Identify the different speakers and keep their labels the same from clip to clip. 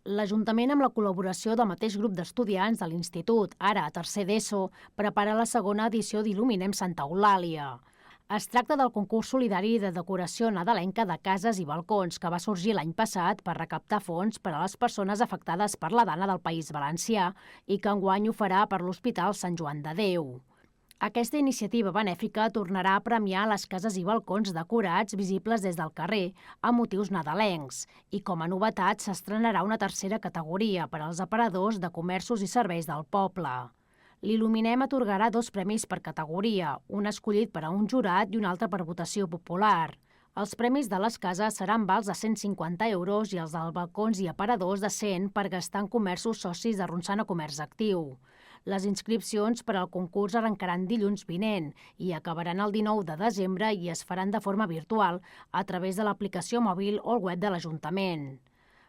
Speaker 1: L'Ajuntament, amb la col·laboració del mateix grup d'estudiants de l'Institut, ara a tercer d'ESO, prepara la segona edició d'Il·luminem Santa Eulàlia. Es tracta del concurs solidari de decoració nadalenca de cases i balcons que va sorgir l'any passat per recaptar fons per a les persones afectades per la dana del País Valencià i que enguany ho farà per l'Hospital Sant Joan de Déu. Aquesta iniciativa benèfica tornarà a premiar les cases i balcons decorats visibles des del carrer amb motius nadalencs i, com a novetat, s'estrenarà una tercera categoria per als aparadors de comerços i serveis del poble. L'Il·luminem atorgarà 2 premis per categoria, un escollit per a un jurat i un altre per votació popular. Els premis de les cases seran vals de 150 euros i els dels balcons i aparadors de 100 per gastar en comerços socis de Ronçana Comerç Actiu. Les inscripcions per al concurs arrencaran dilluns vinent i acabaran el 19 de desembre i es faran de forma virtual a través de l'aplicació mòbil o el web de l'Ajuntament.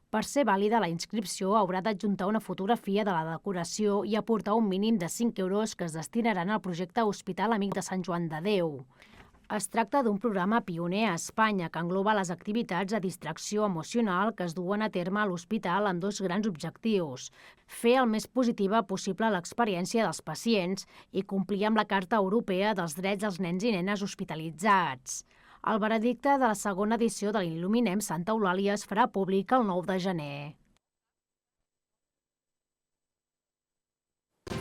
Speaker 1: Per ser vàlida, la inscripció haurà d'adjuntar una fotografia de la decoració i aportar un mínim de 5 euros que es destinaran al projecte Hospital Amic de Sant Joan de Déu. Es tracta d'un programa pioner a Espanya que engloba les activitats de distracció emocional que es duen a terme a l'hospital amb 2 grans objectius: fer el més positiva possible l'experiència dels pacients i complir amb la Carta Europea dels Drets dels Nens i Nenes Hospitalitzats. El veredicte de la segona edició de l'Il·luminem Santa Eulàlia es farà públic el 9 de gener.